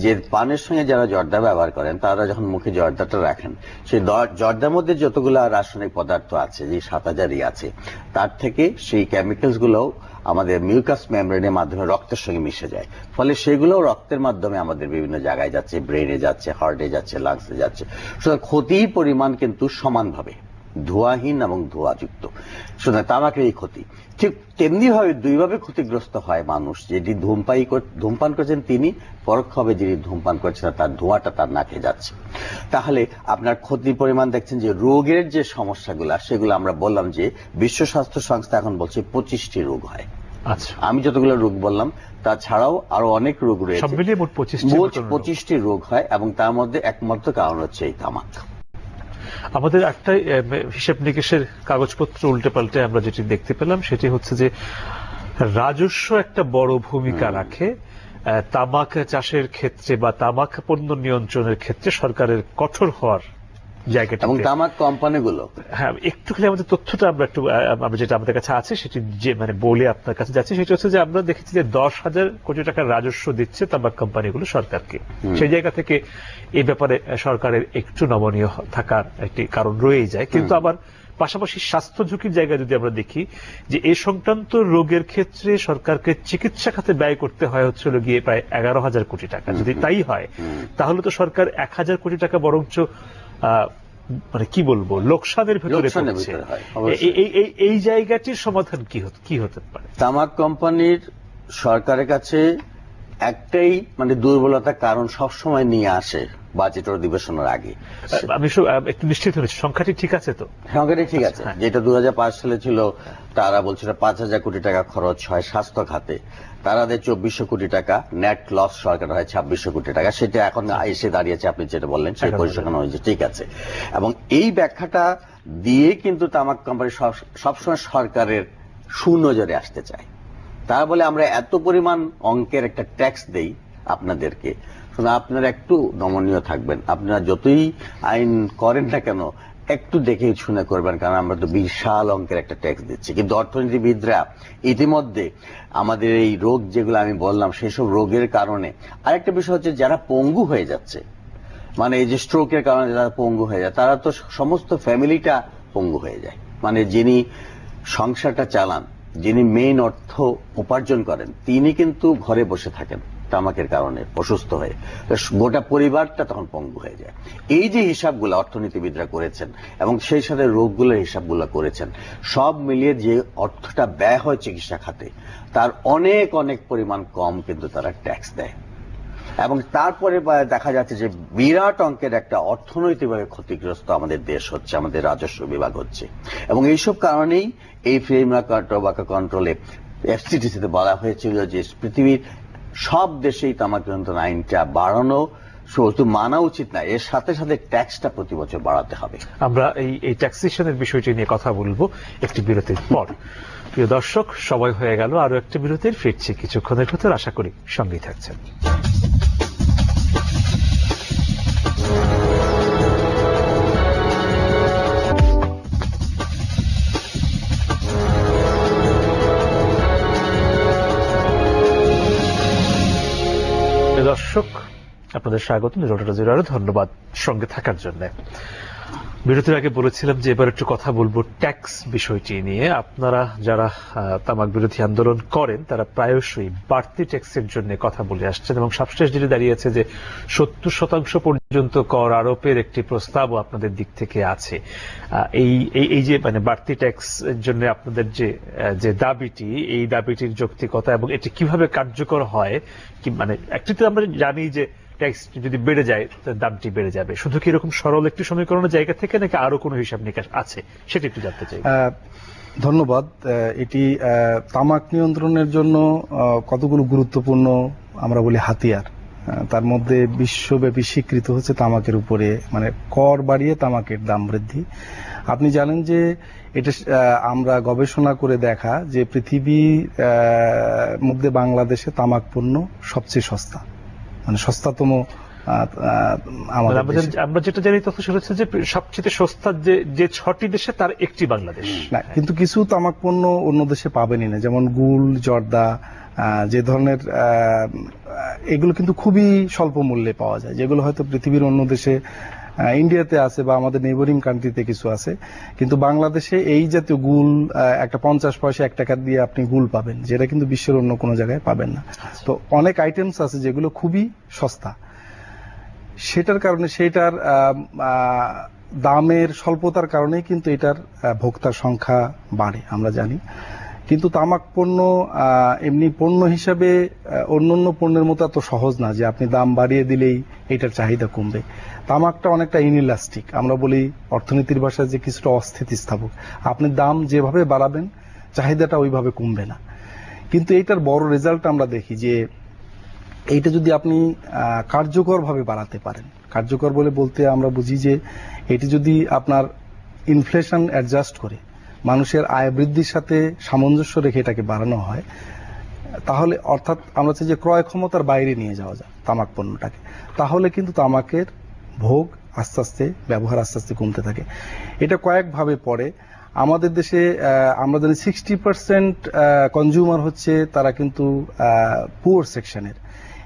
যে পানের সঙ্গে যারা জর্দা ব্যবহার করেন তারা যখন মুখে জর্দাটা রাখেন, সেই জর্দার মধ্যে যতগুলো রাসায়নিক পদার্থ আছে, যে 7000ই আছে, তার থেকে সেই কেমিক্যালস গুলো আমাদের মিউকাস মেমব্রেনের মাধ্যমে রক্তের সঙ্গে মিশে যায়, ফলে সেগুলো রক্তের মাধ্যমে আমাদের বিভিন্ন জায়গায় যাচ্ছে, ব্রেনে যাচ্ছে, হার্টে যাচ্ছে, লাংসে যাচ্ছে। সুতরাং ক্ষতির পরিমাণ কিন্তু সমানভাবে ধোঁয়াহীন এবং ধোঁয়াযুক্ত। সুতরাং তামাকের এই ক্ষতি ঠিক তেমনি ভাবে দুইভাবে ক্ষতিগ্রস্ত হয় মানুষ, যেটি ধূমপান করছেন তিনি, পরোক্ষভাবে যিনি ধূমপান করছেন তার ধোঁয়াটা তার নাকে যাচ্ছে। তাহলে আপনার ক্ষতির পরিমাণ দেখছেন যে রোগের যে সমস্যাগুলো, সেগুলো আমরা বললাম যে বিশ্ব স্বাস্থ্য সংস্থা এখন বলছে 25টি রোগ হয়। আচ্ছা, আমি যতগুলো রোগ বললাম তাছাড়াও আরো অনেক রোগ রয়েছে, সব মিলিয়ে মোট 25টি রোগ হয়, এবং তার মধ্যে একমাত্র কারণ হচ্ছে এই তামাক। আমাদের একটা হিসাব নিকেশের কাগজপত্র উল্টে পাল্টে আমরা যেটি দেখতে পেলাম সেটি হচ্ছে যে রাজস্ব একটা বড় ভূমিকা রাখে তামাক চাষের ক্ষেত্রে বা তামাক পণ্য নিয়ন্ত্রণের ক্ষেত্রে সরকারের কঠোর হওয়ার জায়গাটা, এবং তামাক কোম্পানিগুলো। হ্যাঁ, একটুখানি আমাদের তথ্যটা আমরা যেটা আমাদের কাছে আছে সেটি যে বলে আপনার কাছে যাচ্ছে, সেটা হচ্ছে যে আমরা দেখেছি যে 10,000 কোটি টাকার রাজস্ব দিচ্ছে তামাক কোম্পানিগুলো সরকারকে। সেই জায়গা থেকে এই ব্যাপারে সরকারের একটু নমনীয় থাকার একটি কারণ রয়েই যায়। কিন্তু আবার পাশাপাশি স্বাস্থ্য ঝুঁকির জায়গায় যদি আমরা দেখি যে এই সংক্রান্ত রোগের ক্ষেত্রে সরকারকে চিকিৎসা খাতে ব্যয় করতে হয় হচ্ছে গিয়ে প্রায় 11,000 কোটি টাকা। যদি তাই হয় তাহলে তো সরকার 1,000 কোটি টাকা বরঞ্চ মানে কি বলবো লোকসানের ভেতরে পড়ছে। এই জায়গাটির সমাধান কি হতে পারে? তামাক কোম্পানির সরকারের কাছে একটাই মানে দুর্বলতার কারণ সবসময় নিয়ে আসে বাজেট অধিবেশনের আগে। আমি একটু নিশ্চিত হয়েছি সংখ্যাটি ঠিক আছে তো? সংখ্যাটি ঠিক আছে, যেটা 2005 সালে ছিল, তারা বলছিল 5,000 কোটি টাকা খরচ হয় স্বাস্থ্য খাতে, তারা দেয় 2,400 কোটি টাকা, নেট লস সরকার হয় 2,600 কোটি টাকা। সেটা এখন এসে দাঁড়িয়েছে, আপনি যেটা বললেন সেই পরিসংখ্যান হয়েছে, ঠিক আছে। এবং এই ব্যাখ্যাটা দিয়ে কিন্তু তামাক কোম্পানি সবসময় সরকারের সুনজরে আসতে চায়। তারা বলে আমরা এত পরিমাণ অঙ্কের একটা ট্যাক্স দেই আপনাদেরকে, আপনারা একটু নমনীয় থাকবেন, আপনারা যতই আইন করেন না কেন একটু দেখে শুনে করবেন, কারণ আমরা তো বিশাল অঙ্কের একটা ট্যাক্স দিচ্ছি। কিন্তু অর্থনীতিবিদরা ইতিমধ্যে আমাদের এই রোগ যেগুলো আমি বললাম সেসব রোগের কারণে, আরেকটা বিষয় হচ্ছে যারা পঙ্গু হয়ে যাচ্ছে, মানে এই যে স্ট্রোকের কারণে যারা পঙ্গু হয়ে যায়, তারা তো সমস্ত ফ্যামিলিটা পঙ্গু হয়ে যায়। মানে যিনি সংসারটা চালান, যিনি মেইন অর্থ উপার্জন করেন, তিনি কিন্তু ঘরে বসে থাকেন তামাকের কারণে অসুস্থ হয়ে, গোটা পরিবারটা তখন পঙ্গু হয়ে যায়। এই যে হিসাবগুলো অর্থনীতিবিদরা করেছেন এবং সেই সাথে রোগগুলোর হিসাবগুলো করেছেন, সব মিলিয়ে যে অর্থটা ব্যয় হয় চিকিৎসা খাতে তার অনেক অনেক পরিমাণ কম কিন্তু তারা ট্যাক্স দেয়। এবং তারপরে দেখা যাচ্ছে যে বিরাট অঙ্কের একটা অর্থনৈতিকভাবে ক্ষতিগ্রস্ত আমাদের দেশ হচ্ছে, আমাদের রাজস্ব বিভাগ হচ্ছে। এবং এইসব কারণেই এই ফ্রেমওয়ার্ক টোবাকো কন্ট্রোলে এফসিটিসিতে বলা হয়েছিল যে পৃথিবীর সব দেশেই তামাক নিয়ন্ত্রণ আইনটা বাড়ানো শুধু মানা উচিত না, এর সাথে সাথে ট্যাক্সটা প্রতি বছর বাড়াতে হবে। আমরা এই ট্যাক্সেশনের বিষয়টি নিয়ে কথা বলবো একটি বিরতির পর। প্রিয় দর্শক, সময় হয়ে গেল আরো একটা বিরতির, ফিরছি কিছুক্ষণের ভেতর, আশা করি সঙ্গেই থাকছেন। দর্শক, আপনাদের স্বাগত নিউট্রাল টাটা জিরো আওয়ারে, ধন্যবাদ সঙ্গে থাকার জন্য। বিরতির আগে বলেছিলাম যে এবার একটু কথা বলবো ট্যাক্স বিষয়টি নিয়ে। আপনারা যারা তামাক বিরোধী আন্দোলন করেন তারা প্রায়শই বাড়তি ট্যাক্সের জন্য কথা বলে আসছেন, এবং সবশেষ যেটি দাঁড়িয়েছে যে 70% পর্যন্ত কর আরোপের একটি প্রস্তাবও আপনাদের দিক থেকে আছে। এই যে মানে বাড়তি ট্যাক্স এর জন্য আপনাদের যে দাবিটি, এই দাবিটির যৌক্তিকতা এবং এটি কিভাবে কার্যকর হয়, কি মানে একটি তো আমরা জানি যে ট্যাক্স যদি বেড়ে যায় দামটি বেড়ে যাবে, শুধু কি এরকম সরল একটি সমীকরণের জায়গা থেকে নাকি আরো কোনো হিসাব নিকাশ আছে, সেটা একটু জানতে চাই। ধন্যবাদ। এটি তামাক নিয়ন্ত্রণের জন্য কতগুলো গুরুত্বপূর্ণ আমরা বলি হাতিয়ার তার মধ্যে বিশ্বব্যাপী স্বীকৃত হচ্ছে তামাকের উপরে, মানে কর বাড়িয়ে তামাকের দাম বৃদ্ধি। আপনি জানেন যে এটা আমরা গবেষণা করে দেখা যে পৃথিবীর মধ্যে বাংলাদেশে তামাক পণ্য সবচেয়ে সস্তা, মানে সস্তাতম আমাদের দেশে। আমরা যেটা জানি তথ্য সেটা হচ্ছে যে সবচেয়ে সস্তা যে 6টি দেশে তার একটি বাংলাদেশ। না, কিন্তু কিছু তামাক পণ্য অন্য দেশে পাবেনই না, যেমন গুল, জর্দা, যে ধরনের এগুলো কিন্তু খুবই স্বল্প মূল্যে পাওয়া যায়, যেগুলো হয়তো পৃথিবীর অন্য দেশে, ইন্ডিয়াতে আছে বা আমাদের নেইবারিং কান্ট্রিতে কিছু আছে, কিন্তু বাংলাদেশে এই জাতীয় গুল একটা 50 পয়সা 1 টাকা দিয়ে আপনি গুল পাবেন, যেটা কিন্তু বিশ্বের অন্য কোনো জায়গায় পাবেন না। তো অনেক আইটেমস আছে যেগুলো খুবই সস্তা, সেটার কারণে সেটার দামের স্বল্পতার কারণেই কিন্তু এটার ভোক্তার সংখ্যা বাড়ে, আমরা জানি। কিন্তু তামাক পণ্য এমনি পণ্য হিসাবে অন্যান্য পণ্যের মতো এত সহজ না যে আপনি দাম বাড়িয়ে দিলেই এটার চাহিদা কমবে। তামাকটা অনেকটা ইনইলাস্টিক, আমরা বলি অর্থনীতির ভাষায় যে কিছুটা অস্থিতিস্থাপক। আপনি দাম যেভাবে বাড়াবেন চাহিদাটা ওইভাবে কমবে না। কিন্তু এইটার বড় রেজাল্ট আমরা দেখি যে এইটা যদি আপনি কার্যকরভাবে বাড়াতে পারেন, কার্যকর বলতে আমরা বুঝি যে এটি যদি আপনার ইনফ্লেশন অ্যাডজাস্ট করে মানুষের আয় বৃদ্ধির সাথে সামঞ্জস্য রেখে এটাকে বাড়ানো হয়, তাহলে অর্থাৎ আমরা চাই যে ক্রয় ক্ষমতার বাইরে নিয়ে যাওয়া যায় তামাক পণ্যটাকে, তাহলে কিন্তু তামাকের ভোগ আস্তে আস্তে, ব্যবহার আস্তে আস্তে কমতে থাকে। এটা কয়েকভাবে পড়ে। আমাদের দেশে আমরা জানি 60% কনজিউমার হচ্ছে তারা কিন্তু পুয়ার সেকশনের,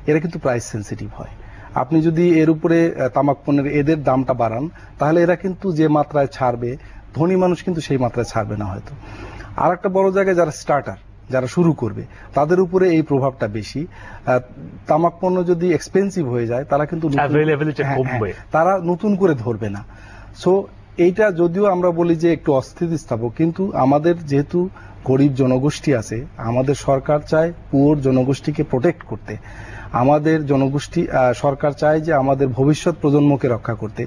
এরা কিন্তু প্রাইস সেন্সিটিভ হয়। আপনি যদি এর উপরে তামাক পণ্যের এদের দামটা বাড়ান, তাহলে এরা কিন্তু যে মাত্রায় ছাড়বে, ধনী মানুষ কিন্তু সেই মাত্রায় ছাড়বে না হয়তো। আর একটা বড় জায়গায় যারা স্টার্টার, যারা শুরু করবে, তাদের উপরে এই প্রভাবটা বেশি। তামাক পণ্য যদি এক্সপেন্সিভ হয়ে যায়, তারা কিন্তু তারা নতুন করে ধরবে না। সো এইটা যদিও আমরা বলি যে একটু অস্থিতিস্থাপক, কিন্তু আমাদের যেহেতু গরিব জনগোষ্ঠী আছে, আমাদের সরকার চায় পুয়ার জনগোষ্ঠীকে প্রোটেক্ট করতে, আমাদের জনগোষ্ঠী সরকার চায় যে আমাদের ভবিষ্যৎ প্রজন্মকে রক্ষা করতে।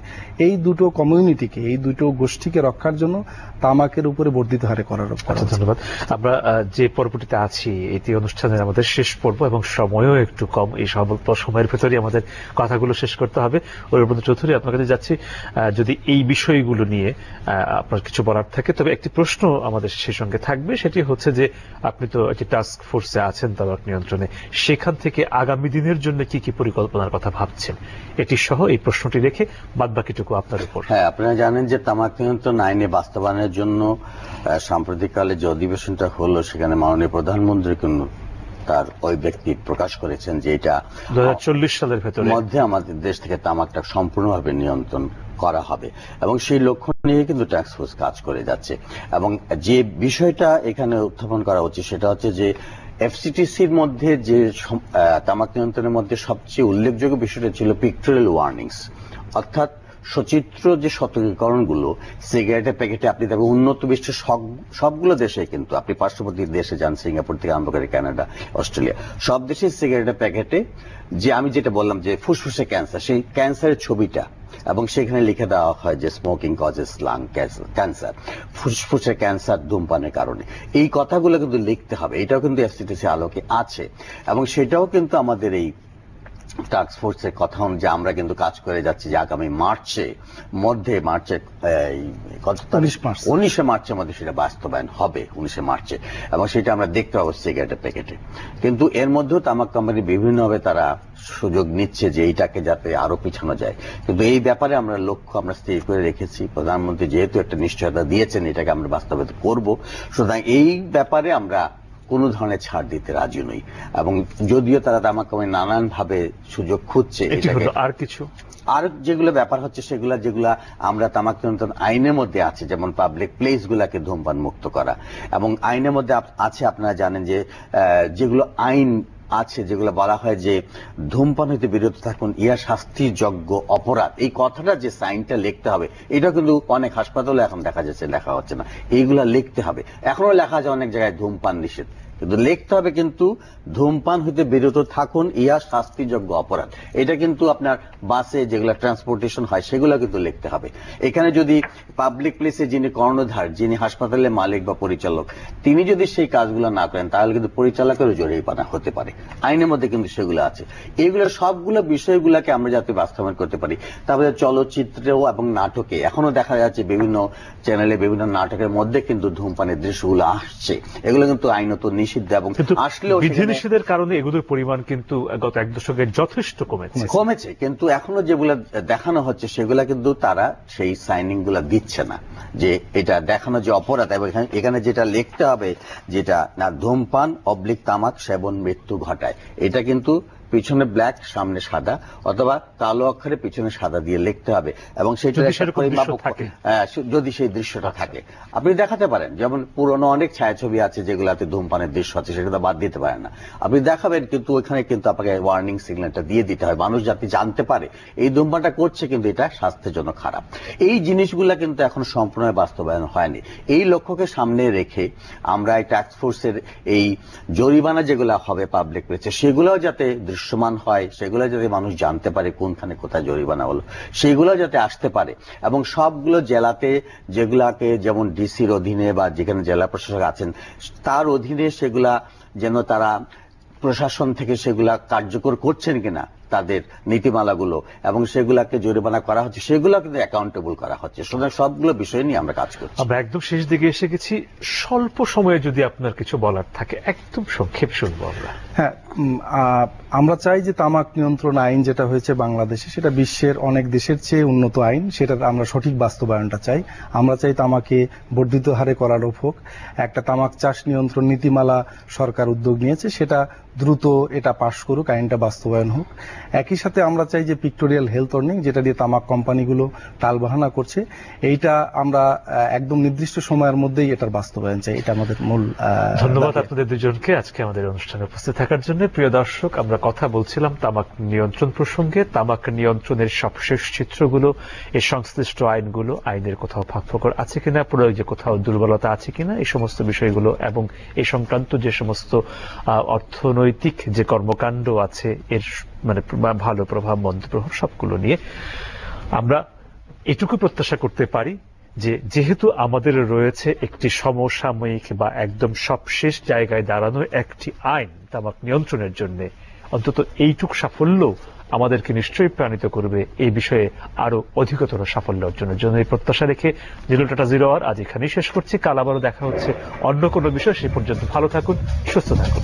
এই দুটো কমিউনিটিকে, এই দুটো গোষ্ঠীকে রক্ষার জন্য তামাকের উপরে বর্ধিত হারে করার। ধন্যবাদ। আমরা যে পর্বটিতে আছি এটি অনুষ্ঠানের আমাদের শেষ পর্ব এবং সময়ও একটু কম, এই স্বল্প সময়ের ভেতরেই আমাদের কথাগুলো শেষ করতে হবে। অরুণেন্দ্র চৌধুরী, আপনার কাছে যাচ্ছি, যদি এই বিষয়গুলো নিয়ে আপনার কিছু বলার থাকে, তবে একটি প্রশ্ন আমাদের সেই সঙ্গে থাকবে, সেটি হচ্ছে যে আপনি তো একটি টাস্ক ফোর্সে আছেন তামাক নিয়ন্ত্রণে, সেখান থেকে আগামী দিনের জন্য কি কি পরিকল্পনার কথা ভাবছেন, এটি সহ এই প্রশ্নটি রেখে বাদবাকিটুকু আপনার উপর। হ্যাঁ, আপনারা জানেন যে তামাক নিয়ন্ত্রণ আইনে বাস্তবায়নের জন্য সাম্প্রতিককালে যে অধিবেশনটা হলো, সেখানে মাননীয় প্রধানমন্ত্রী তার ওই ব্যক্তি প্রকাশ করেছেন যে এটা 2040 সালের মধ্যে আমাদের দেশ থেকে তামাকটা সম্পূর্ণভাবে নিয়ন্ত্রণ করা হবে, এবং সেই লক্ষ্য নিয়ে কিন্তু টাস্ক ফোর্স কাজ করে যাচ্ছে। এবং যে বিষয়টা এখানে উত্থাপন করা হচ্ছে সেটা হচ্ছে যে এফসিটিসির মধ্যে যে তামাক নিয়ন্ত্রণের মধ্যে সবচেয়ে উল্লেখযোগ্য বিষয়টা ছিল পিকটোরিয়াল ওয়ার্নিংস, অর্থাৎ সচিত্র যে সতর্কীকরণগুলো সিগারেটের প্যাকেটে। আপনি দেখবেন উন্নত বিশ্বের সবগুলো দেশে, কিন্তু আপনি পার্শ্ববর্তী দেশে যান, সিঙ্গাপুর থেকে আরম্ভ করে কানাডা, অস্ট্রেলিয়া, সব দেশে সিগারেটের প্যাকেটে যে আমি যেটা বললাম যে ফুসফুসে ক্যান্সার, সেই ক্যান্সারের ছবিটা, এবং সেখানে লিখে দেওয়া হয় যে স্মোকিং কজেস লাং ক্যান্সার, ফুসফুসের ক্যান্সার ধূমপানের কারণে। এই কথাগুলো কিন্তু লিখতে হবে, এটাও কিন্তু এফসিটিসি আলোকে আছে, এবং সেটাও কিন্তু আমাদের এই টাস্ক ফোর্সের কথা অনুযায়ী আমরা কিন্তু কাজ করে যাচ্ছি যে আগামী মার্চের 19 মার্চের মধ্যে সেটা বাস্তবায়ন হবে, 19 মার্চে, এবং সেটা আমরা দেখতে পাবো সিগারেটের প্যাকেটে। কিন্তু এর মধ্যেও তামাক কোম্পানি বিভিন্নভাবে তারা সুযোগ নিচ্ছে যে এইটাকে যাতে আরো পিছানো যায়। কিন্তু এই ব্যাপারে আমরা লক্ষ্য আমরা স্থির করে রেখেছি, প্রধানমন্ত্রী যেহেতু একটা নিশ্চয়তা দিয়েছেন এটাকে আমরা বাস্তবায়িত করব, সুতরাং এই ব্যাপারে আমরা কোন ধরনের ছাড় দিতে রাজি নই। এবং যদিও তারা তামাক কোম্পানি নানান ভাবে সুযোগ খুঁজছে, আর কিছু আর যেগুলো ব্যাপার হচ্ছে যেগুলা আমরা তামাক নিয়ন্ত্রণ আইনের মধ্যে আছে, যেমন পাবলিক প্লেস গুলাকে ধূমপান মুক্ত করা, এবং আইনের মধ্যে আছে, আপনারা জানেন যে যেগুলো আইন আছে যেগুলো বলা হয় যে ধূমপান হইতে বিরত থাকুন, ইহা শাস্তিযোগ্য অপরাধ। এই কথাটা যে সাইনটা লিখতে হবে, এটা কিন্তু অনেক হাসপাতালে এখন দেখা যাচ্ছে লেখা হচ্ছে না, এইগুলা লিখতে হবে। এখনো লেখা আছে অনেক জায়গায় ধূমপান নিষেধ, কিন্তু লিখতে হবে কিন্তু ধূমপান হইতে বিরত থাকুন, ইহা শাস্তিযোগ্য অপরাধ। এটা কিন্তু আপনার বাসে যেগুলো ট্রান্সপোর্টেশন হয় সেগুলো কিন্তু লিখতে হবে। এখানে যদি পাবলিক প্লেসে যিনি কর্ণধার, যিনি হাসপাতালের মালিক বা পরিচালক, তিনি যদি সেই কাজগুলো না করেন তাহলে কিন্তু পরিচালকেরও জরিমানা হতে পারে। আইনের মধ্যে কিন্তু সেগুলো আছে। এইগুলো সবগুলো বিষয়গুলোকে আমরা যাতে বাস্তবায়ন করতে পারি। তারপরে চলচ্চিত্রেও এবং নাটকে এখনো দেখা যাচ্ছে বিভিন্ন চ্যানেলে বিভিন্ন নাটকের মধ্যে কিন্তু ধূমপানের দৃশ্যগুলো আসছে। এগুলো কিন্তু আইনত নিষিদ্ধ এবং কিন্তু আসলেও বিধিনিষেধের কারণে এগুলোর পরিমাণ কিন্তু গত এক দশকে যথেষ্ট কমেছে, কিন্তু এখনো যেগুলো দেখানো হচ্ছে সেগুলা কিন্তু তারা সেই সাইনিং গুলা দিচ্ছে না, যে এটা দেখানো যে অপরাধ। এবং এখানে যেটা লিখতে হবে, যেটা না ধূমপান অবলিক তামাক সেবন মৃত্যু ঘটায়, এটা কিন্তু পিছনে ব্ল্যাক সামনে সাদা, অথবা কালো অক্ষরে পিছনে সাদা দিয়ে লিখতে হবে। এবং সেটা যদি সেই দৃশ্যটা থাকে আপনি দেখাতে পারেন। যেমন পুরনো অনেক ছায়াছবি আছে যেগুলাতে ধূমপানের দৃশ্য আছে, সেটা বাদ দিতে পারেন না, আপনি দেখাবেন, কিন্তু ওইখানে কিন্তু আপনাকে ওয়ার্নিং সিগন্যালটা দিয়ে দিতে হয়, মানুষ যাতে জানতে পারে এই ধূমপানটা করছে কিন্তু এটা স্বাস্থ্যের জন্য খারাপ। এই জিনিসগুলা কিন্তু এখন সম্পূর্ণ বাস্তবায়ন হয়নি। এই লক্ষ্যকে সামনে রেখে আমরা এই টাস্ক ফোর্সের এই জরিমানা যেগুলো হবে পাবলিক প্লেসে, সেগুলোও যাতে দৃশ্যমান হয়, সেগুলো যাতে মানুষ জানতে পারে কোনখানে কোথায় জরিমানা হলো, সেগুলো যাতে আসতে পারে। এবং সবগুলো জেলাতে যেগুলাকে যেমন ডিসির অধীনে বা যেখানে জেলা প্রশাসক আছেন তার অধীনে সেগুলা যেন তারা প্রশাসন থেকে সেগুলা কার্যকর করছেন কিনা তাদের নীতিমালাগুলো, এবং সেগুলাকে জরিমানা করা হচ্ছে, সেগুলো কিন্তু অ্যাকাউন্টেবল করা হচ্ছে। সুতরাং সবগুলো বিষয় নিয়ে আমরা কাজ করছি। আমরা একদম শেষ দিকে এসে গেছি। স্বল্প সময়ে যদি আপনার কিছু বলার থাকে একদম সংক্ষেপ শুনবো আমরা। হ্যাঁ, আমরা চাই যে তামাক নিয়ন্ত্রণ আইন যেটা হয়েছে বাংলাদেশে, সেটা বিশ্বের অনেক দেশের চেয়ে উন্নত আইন, সেটার আমরা সঠিক বাস্তবায়নটা চাই। আমরা চাই তামাকে বর্ধিত হারে করারোপ হোক। একটা তামাক চাষ নিয়ন্ত্রণ নীতিমালা সরকার উদ্যোগ নিয়েছে, সেটা দ্রুত এটা পাশ করুক, আইনটা বাস্তবায়ন হোক। একই সাথে আমরা চাই যে পিক্টোরিয়াল হেলথ ওয়ার্নিং, যেটা দিয়ে তামাক কোম্পানিগুলো টালবাহানা করছে, এইটা আমরা একদম নির্দিষ্ট সময়ের মধ্যেই এটার বাস্তবায়ন চাই। এটা আমাদের মূল ধন্যবাদ আপনাদের দুজনকে আজকে আমাদের অনুষ্ঠানে উপস্থিত থাকার জন্য। প্রিয় দর্শক, আমরা কথা বলছিলাম তামাক নিয়ন্ত্রণ প্রসঙ্গে। তামাক নিয়ন্ত্রণের সবশেষ চিত্রগুলো, এর সংশ্লিষ্ট আইনগুলো, আইনের কোথাও ফাঁকফোকর আছে কিনা, প্রয়োগে কোথাও দুর্বলতা আছে কিনা, এই সমস্ত বিষয়গুলো এবং এই সংক্রান্ত যে সমস্ত অর্থনৈতিক যে কর্মকাণ্ড আছে, এর মানে ভালো প্রভাব মন্দ প্রভাব সবগুলো নিয়ে আমরা এটুকু প্রত্যাশা করতে পারি যে যেহেতু আমাদের রয়েছে একটি সমসাময়িক বা একদম সবশেষ জায়গায় দাঁড়ানো একটি আইন তামাক নিয়ন্ত্রণের জন্য, অন্তত এইটুক সাফল্য আমাদেরকে নিশ্চয়ই প্রাণিত করবে এই বিষয়ে আরো অধিকতর সাফল্য অর্জনের জন্য। এই প্রত্যাশা রেখে জিরো টাটা জিরো আওয়ার আজ এখানেই শেষ করছি। কাল আবারও দেখা হচ্ছে অন্য কোনো বিষয়। সেই পর্যন্ত ভালো থাকুন, সুস্থ থাকুন।